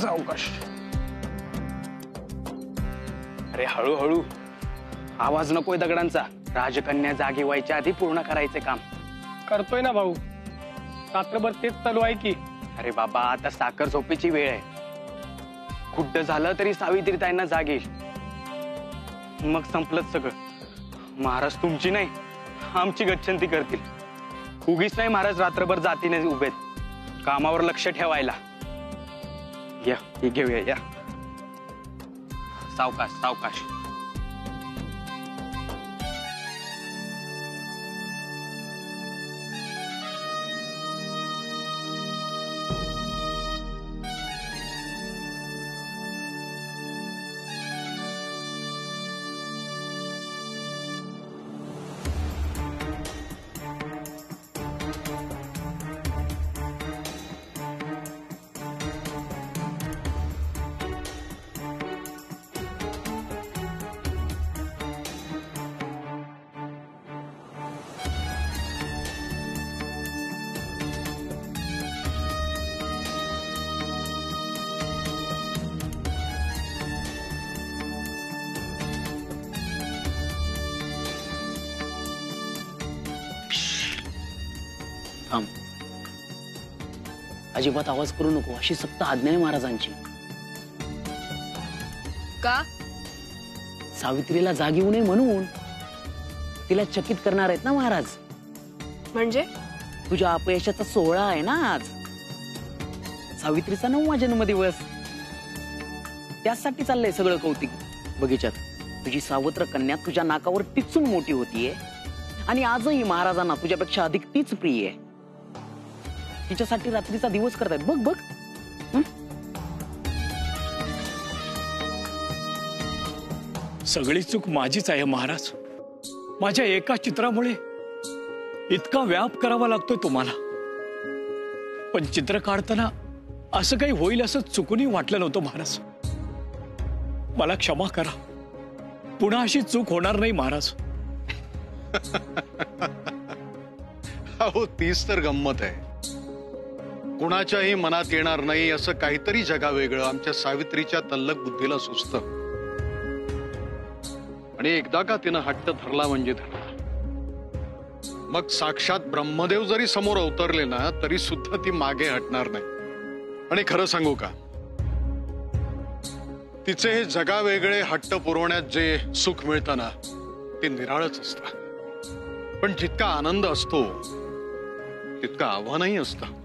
सावकाश. अरे हळूहळू, आवाज नकोय दगडांचा. राजकन्या जागी व्हायच्या आधी पूर्ण करायचे काम. करतोय ना भाऊ, रात्रभर तेच चालू आहे की. अरे बाबा, आता साखर झोपेची वेळ आहे. खुड्ड झालं तरी सावित्री ताईंना जाग येईल. मग संपलंच सगळं. महाराज तुमची नाही, आमची गच्छंती करतील. उगीच नाही महाराज रात्रभर जातीने उभेत, कामावर लक्ष ठेवायला. या हे घेऊया, या. सावकाश सावकाश. थांब, अजिबात आवाज करू नको. अशी सक्त आज्ञा आहे महाराजांची. का? सावित्रीला जाग येऊ नये म्हणून. तिला चकित करणार आहेत ना महाराज. म्हणजे तुझ्या अपयशाचा सोहळा आहे ना आज. सावित्रीचा 9वा जन्मदिवस. त्यासाठी चाललंय सगळं कौतिक. बगीचात तुझी सावत्र कन्या तुझ्या नाकावर टिचून मोठी होतीये आणि आजही महाराजांना तुझ्यापेक्षा अधिक तीच प्रिय आहे. तिच्यासाठी रात्रीचा दिवस करतायत. बघ बघ. सगळी चूक माझीच आहे महाराज. माझ्या एका चित्रामुळे इतका व्याप करावा लागतोय तुम्हाला. पण चित्र काढताना असं काही होईल असं चुकूनही वाटलं नव्हतं महाराज. मला क्षमा करा. पुन्हा अशी चूक होणार नाही महाराज. अहो, तीच तर गंमत आहे. कुणाच्याही मनात येणार नाही असं काहीतरी जगावेगळं आमच्या सावित्रीच्या तल्लक बुद्धीला सुचतं. आणि एकदा का तिनं हट्ट धरला म्हणजे धरला. मग साक्षात ब्रह्मदेव जरी समोर अवतरले ना तरी सुद्धा ती मागे हटणार नाही. आणि खरं सांगू का, तिचे हे जगावेगळे हट्ट पुरवण्यात जे सुख मिळतं ना ते निराळच असतं. पण जितका आनंद असतो तितकं आव्हानही असतं.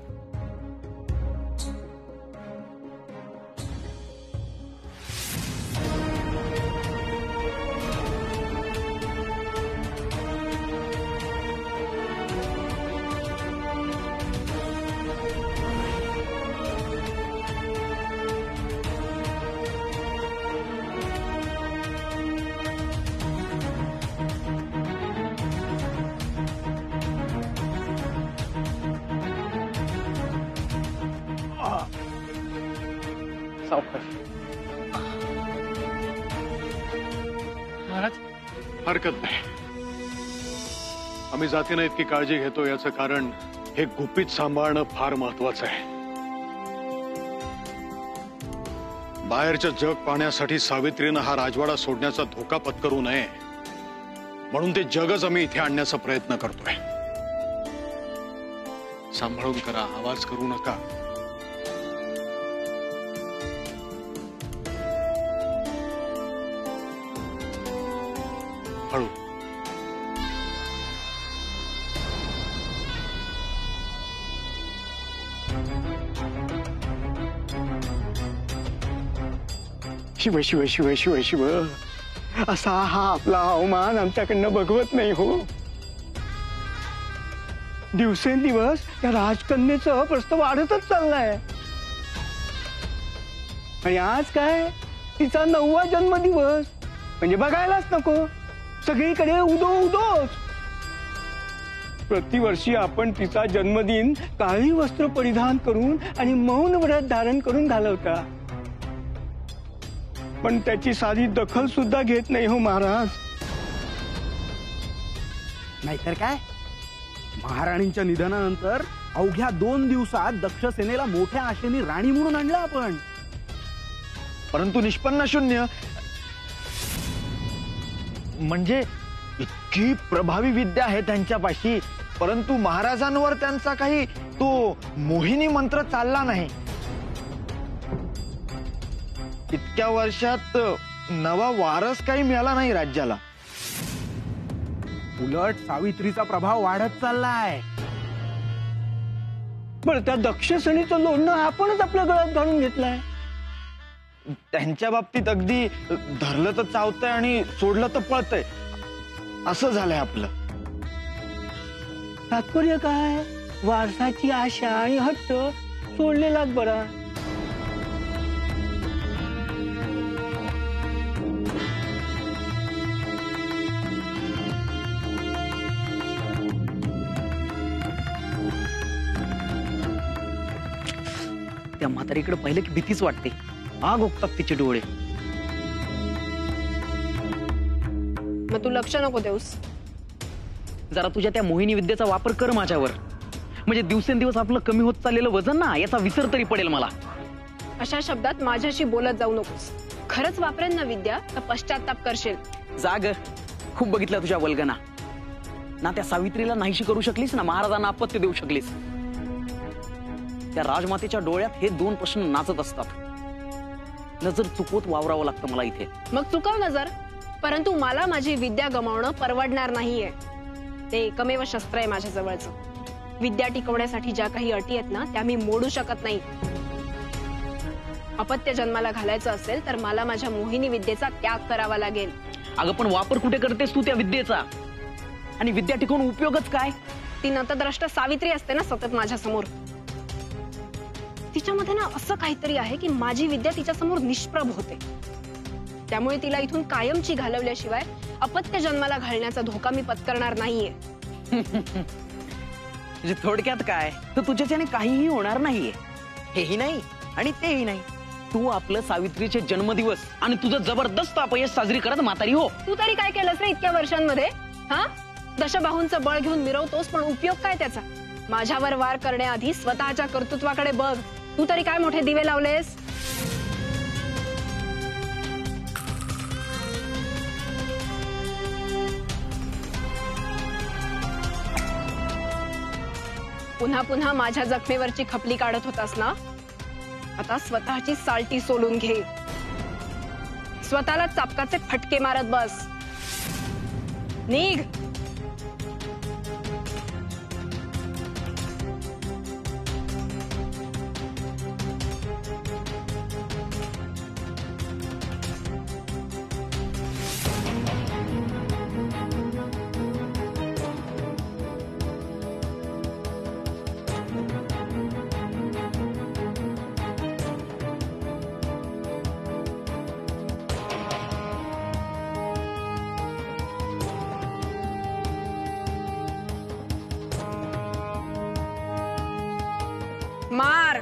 महाराज हरकत नाही. आम्ही जातीनं इतकी काळजी घेतो याचं कारण हे गुपित सांभाळणं फार महत्वाचं आहे. बाहेरचं जग पाहण्यासाठी सावित्रीनं हा राजवाडा सोडण्याचा धोका पत्करू नये म्हणून ते जगच आम्ही इथे आणण्याचा प्रयत्न करतोय. सांभाळून करा, आवाज करू नका. हळू. शिव शिव शिव शिव शिव. असा हा आपला अवमान आमच्याकडनं बघवत नाही हो. दिवसेंदिवस या राजकन्येचं प्रस्ताव वाढतच चाललाय. आणि आज काय, तिचा 9वा जन्मदिवस म्हणजे बघायलाच नको. सगळीकडे उदो उदोच. प्रतिवर्षी आपण तिचा जन्मदिन काळी वस्त्र परिधान करून आणि मौन व्रत धारण करून घालवता. पण त्याची साधी दखल सुद्धा घेत नाही हो महाराज. नाहीतर काय, महाराणींच्या निधनानंतर अवघ्या 2 दिवसात दक्ष सेनेला मोठ्या आशेने राणी म्हणून आणलं आपण. परंतु निष्पन्न शून्य. म्हणजे इतकी प्रभावी विद्या आहे त्यांच्यापाशी, परंतु महाराजांवर त्यांचा काही तो मोहिनी मंत्र चालला नाही. इतक्या वर्षात नवा वारस काही मिळाला नाही राज्याला. उलट सावित्रीचा प्रभाव वाढत चाललाय. बरं, त्या दक्षसणीचं लोणं आपणच आपल्या गळ्यात घालून घेतलंय. त्यांच्या बाबतीत अगदी धरलं तर चावतंय आणि सोडलं तर पळतंय असं झालंय आपलं. तात्पर्य काय? वारसाची आशा आणि हट्ट सोडलेलाच बरा. त्या म्हातारीकडे पाहिलं की भीतीच वाटते. आग ओकतात तिचे डोळे. मग तू लक्ष नको देऊस. जरा तुझ्या त्या मोहिनी विद्येचा वापर कर माझ्यावर. म्हणजे दिवसेंदिवस आपलं कमी होत चाललेलं वजन ना, याचा विसर तरी पडेल मला. अशा शब्दात माझ्याशी बोलत जाऊ नकोस. खरंच वापरेन ना विद्या तर पश्चाताप करशील. जाग, खूप बघितलं तुझ्या वल्गना. ना त्या सावित्रीला नाहीशी करू शकलीस, ना महाराजांना अपत्य देऊ शकलीस. त्या राजमातेच्या डोळ्यात हे दोन प्रश्न नाचत असतात. नजर चुकवत वावरावं लागतं मला इथे. मग चुकव नजर, परंतु मला माझी विद्या गमावणं परवडणार नाहीये. ते एकमेव शस्त्र आहे माझ्या जवळचं. विद्या टिकवण्यासाठी ज्या काही अटी आहेत ना, त्या मी मोडू शकत नाही. अपत्य जन्माला घालायचं असेल तर मला माझ्या मोहिनी विद्येचा त्याग करावा लागेल. अगं पण वापर कुठे करतेस तू त्या विद्येचा? आणि विद्या टिकवून उपयोगच काय? ती नतद्रष्ट सावित्री असते ना सतत माझ्या समोर. तिच्यामध्ये ना असं काहीतरी आहे की माझी विद्या तिच्या समोर निष्प्रभ होते. त्यामुळे तिला इथून कायमची घालवल्याशिवाय अपत्य जन्माला घालण्याचा धोका मी पत्करणार नाहीये. म्हणजे थोडक्यात काय, तर तुझ्याच्याने काहीही होणार नाहीये. हेही नाही आणि तेही नाही. तू आपलं सावित्रीचे जन्मदिवस आणि तुझं जबरदस्त अपयश साजरी करत म्हातारी हो. तू तरी काय केलंस रे इतक्या वर्षांमध्ये? हा, दशबाहूंचं बळ घेऊन मिरवतोस, पण उपयोग काय त्याचा? माझ्यावर वार करण्याआधी स्वतःच्या कर्तृत्वाकडे बघ. तू तरी काय मोठे दिवे लावलेस? पुन्हा पुन्हा माझ्या जखमेवरची खपली काढत होतास ना, आता स्वतःची साल्टी सोलून घे. स्वतःला चापकाचे फटके मारत बस. निघ. मार.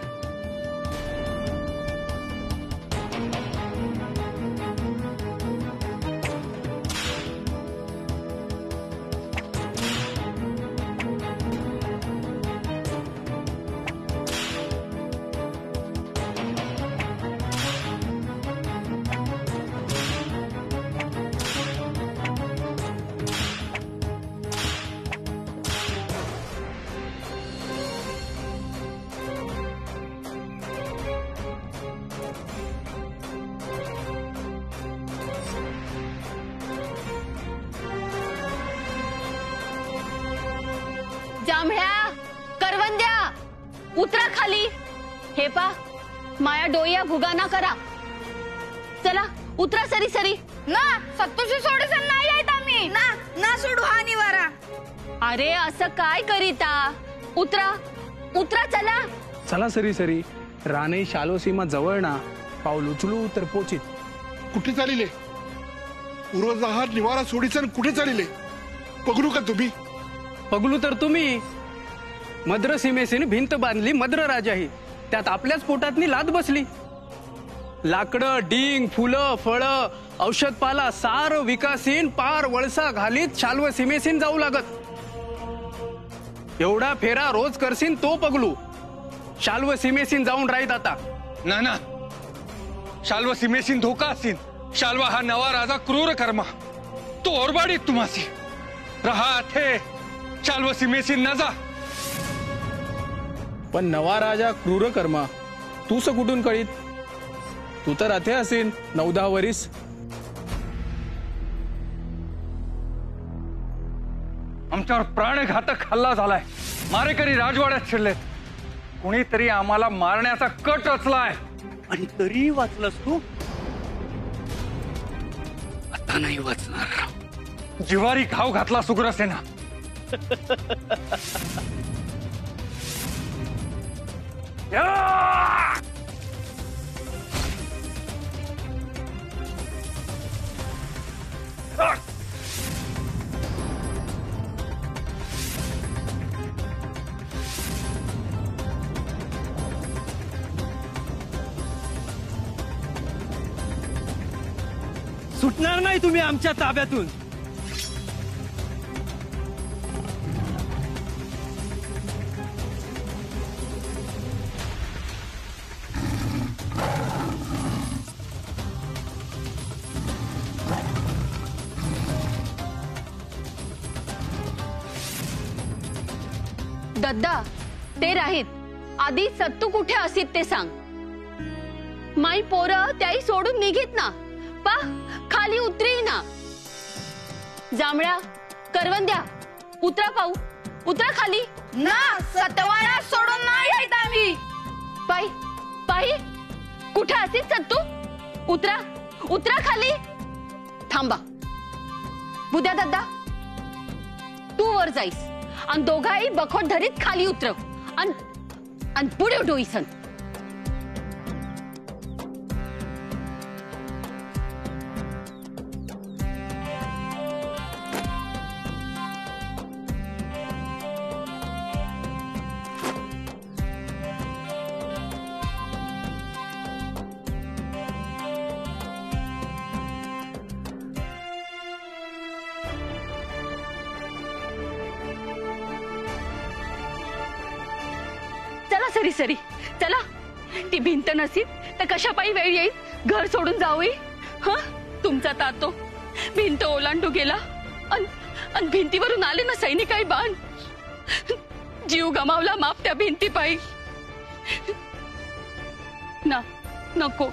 जांभळ्या, करवंद्या, उतरा खाली. हे पा, माया डोया भुगाना करा. चला उतरा सरी सरी. ना सत्तूशी सोडीसन नाही आहेत आम्ही. ना ना सोडू हा निवारा. अरे असं काय करीता? उतरा उतरा, चला. चला सरी सरी. राणे शालो सीमा जवळ ना, पाऊल उचलू तर पोचित. कुठे चालिले? पूर्वजहार निवारा सोडीसन कुठे चालिले? पगडू का तुम्ही? पगलू तर तुम्ही. मद्र सीमेसीने भिंत बांधली मद्र राजाही, त्यात आपल्याच पोटातनी लाद बसली. लाकडं, डिंग, फुलं, फळं, औषधपाला सार विकासीन पार वळसा घालीत शाल्व सीमेसीन जाऊ लागत. एवढा फेरा रोज करसीन तो पगलू शाल्व सीमेसीन जाऊन राहीत. आता ना ना, शाल्व सीमेसीन धोका असीन. शाल्वा हा नवा राजा क्रूर कर्मा तो ओरबाडीत तुम्हासी रहा थे. शाल्व सीमेसीन न जा. पण नवा राजा क्रूर कर्मा तूच कुठून कळीत? तू तर अथे असेल 9-10 वरीस. आमच्यावर प्राणघातक हल्ला झालाय. मारेकरी राजवाड्यात शिरलेत. कुणीतरी आम्हाला मारण्याचा कट रचलाय. आणि तरी वाचलास तू? आता नाही वाचणार. जिवारी घाव घातला सुग्रसेना. सुटणार नाही तुम्ही आमच्या ताब्यातून. दद्दा ते राहीत. आधी सत्तू कुठे असीत ते सांग. माई पोरं त्याही सोडून निघित ना. पा खाली उतरी ना. जांभळ्या करवंद्या उतरा पाहू. उतरा खाली. ना सतवाडा सोडून नाही येत आम्ही. पायी पायी कुठे असीत सत्तू? उतरा उतरा खाली. थांबा. बुद्या दद्दा तू वर जाईस आणि दोघाही बखोट धरीत खाली उतरव आणि पुढे डोईसन. चला सरी सरी चला. ती भिंत नसीत तर कशापायी वेळ येईल घर सोडून जाऊ. हा तुमचा तातो भिंत ओलांडू गेला आणि भिंतीवरून आले ना सैनिकाई बाण. जीव गमावला माप त्या भिंतीपायी. ना नको.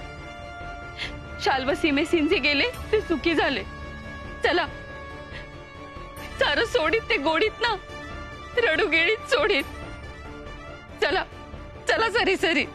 शाल्व सीमेसीन जे गेले ते सुखी झाले. चला सारं सोडीत ते गोडीत ना रडूगिळीत सोडीत. चला चला सरी सरी.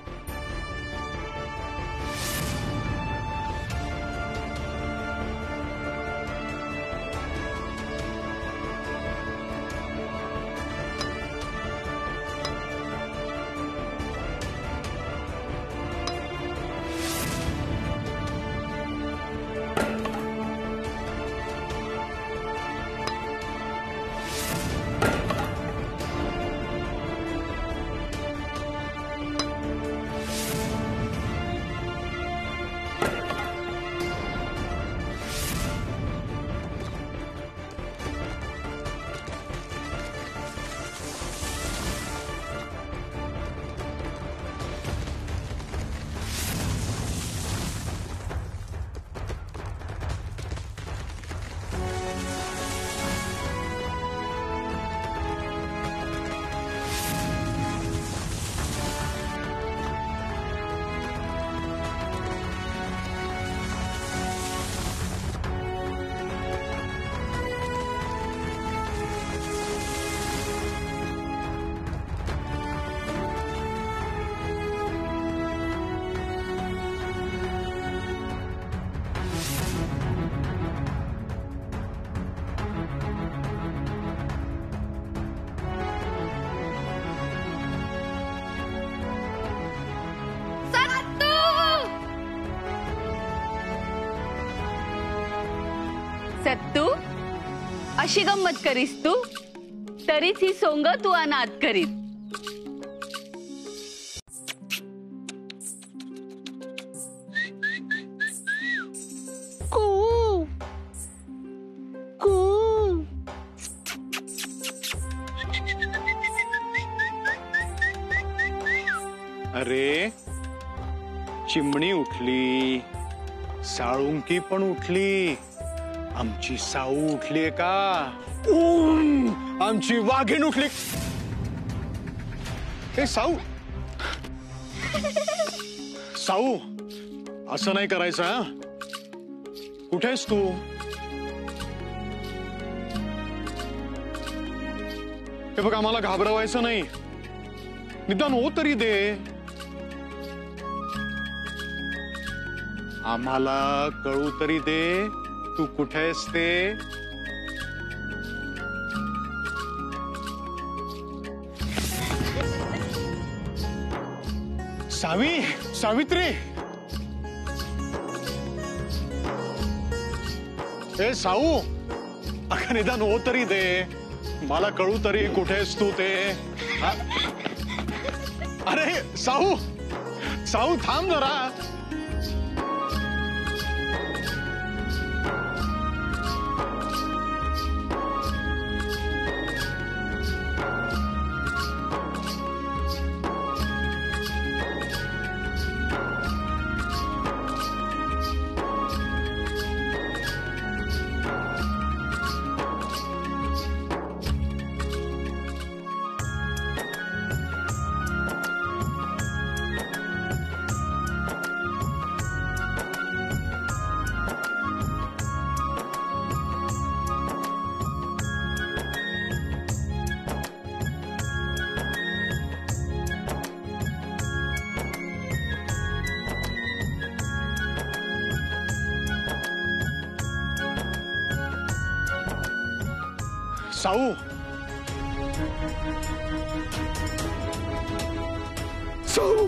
सत्तू अशी गंमत करीस तू. तरीच ही सोंग तू अनाथ करीत. अरे चिमणी उठली, साळुंकी पण उठली, आमची साऊ उठलीये का? आमची वाघीण उठली. ए साऊ, साऊ असं नाही करायचं हा. कुठे आहेस तू? हे बघ, आम्हाला घाबरवायचं नाही, निदान हो तरी दे. आम्हाला कळू तरी दे तू कुठे आहेस ते. सावित्री, ए साऊ, अगं निदान हो तरी दे, मला कळू तरी कुठे आहेस तू ते. अरे साऊ थांब जरा. साऊ, साऊ,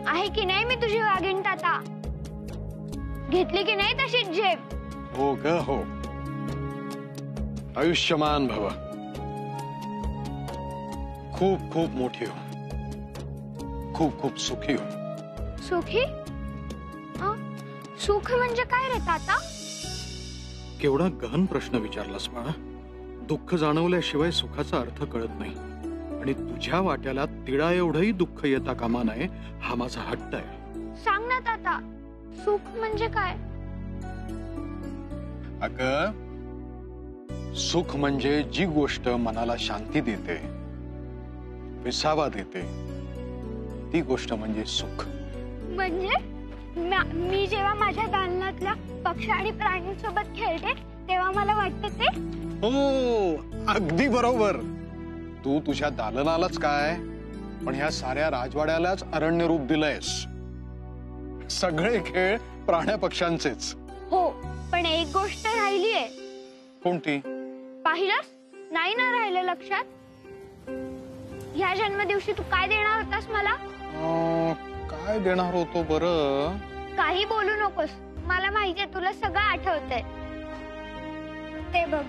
आहे की नाही मी तुझी वाघीण ताता? घेतली की नाही तशीच झेप? हो ग हो. आयुष्यमान भव. खूप खूप मोठी हो, खूप खूप सुखी हो. सुखी? सुख म्हणजे काय रे ताता? केवढा गहन प्रश्न विचारलास बाळा. दुःख जाणवल्याशिवाय सुखाचा अर्थ कळत नाही, आणि तुझ्या वाट्याला तिळा एवढंही दुःख येता कामा नये हा माझा हट्ट आहे. सांग ना ताता, सुख म्हणजे काय? अगं, सुख म्हणजे जी गोष्ट मनाला शांती देते, विसावा देते, ती गोष्ट म्हणजे सुख. म्हणजे मी जेव्हा माझ्या दालनातल्या पक्षी आणि प्राण्यांसोबत खेळते तेव्हा मला वाटतं ते? हो, अगदी बरोबर. तू तुझ्या दालनालाच काय, पण ह्या साऱ्या राजवाड्यालाच अरण्य रूप दिलंयस. सगळे खेळ प्राण्या पक्ष्यांचेच. हो, पण एक गोष्ट राहिली आहे. कोणती? पाहिलंस नाही ना राहिलं लक्षात? ह्या जन्मदिवशी तू काय देणार होतास मला? काय देणार होतो बरं? काही बोलू नकोस, मला माहितीये तुला सगळं आठवतंय. ते बघ.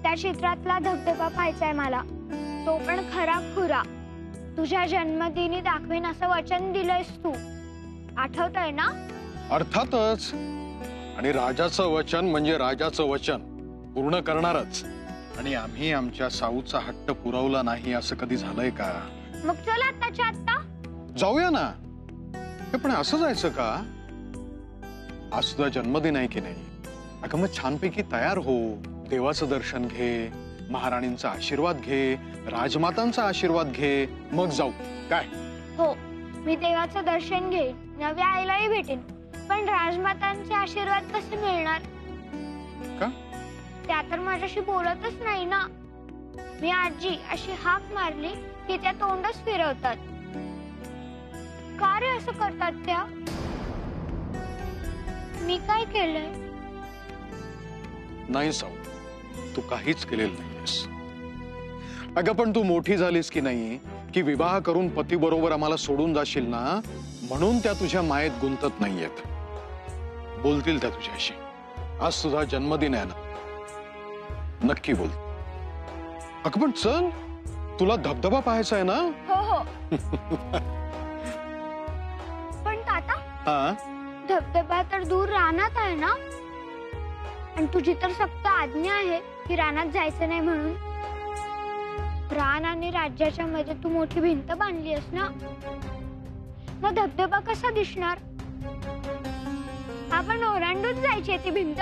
त्या चित्रातला धबधबा पाहायचाय मला, तो पण खरा खुरा. तुझ्या जन्मदिनी दाखवेन असं वचन दिलंयस तू, आठवतंय ना? अर्थातच. आणि राजाचं वचन म्हणजे राजाचं वचन, पूर्ण करणारच. आणि आम्ही आमच्या साऊचा हट्ट पुरवला नाही असं कधी झालंय का? मग चल आत्ताच्या आत्ता जाऊया ना. हे पण असं जायचं का? आज तुझा जन्मदिन आहे की नाही? अगं मग छानपैकी तयार हो, देवाचं दर्शन घे, महाराणींचा आशीर्वाद घे, राजमातांचा आशीर्वाद घे, मग जाऊ. काय? हो, मी देवाचं दर्शन घेईन, नव्या आईलाही भेटेन, पण राजमातांचे आशीर्वाद कसे मिळणार? का? त्या तर माझ्याशी बोलतच नाही ना. मी आजी अशी हाक मारली की त्या तोंडच फिरवतात. का रे असं करतात त्या? मी काय केलंय? नाही साऊ, तू काहीच केलेलं नाहीस. अगं पण तू मोठी झालीस की नाही, की विवाह करून पती बरोबर आम्हाला सोडून जाशील ना, म्हणून त्या तुझ्या मायेत गुंतत नाहीयेत. बोलतील त्या तुझ्याशी. आज तुझा जन्मदिन आहे ना, नक्की बोल. अगं पण चल, तुला धबधबा पाहायचा आहे ना? हो हो. पण ताता, हा, धबधबा तर दूर रानात आहे ना, आणि तुझी तर सक्त आज्ञा आहे की रानात जायचं नाही म्हणून. रान आणि राज्याच्या मध्ये तू मोठी भिंत बांधली आहेस ना, मग धबधबा कसा दिसणार? आपण ओलांडून जायची ती भिंत.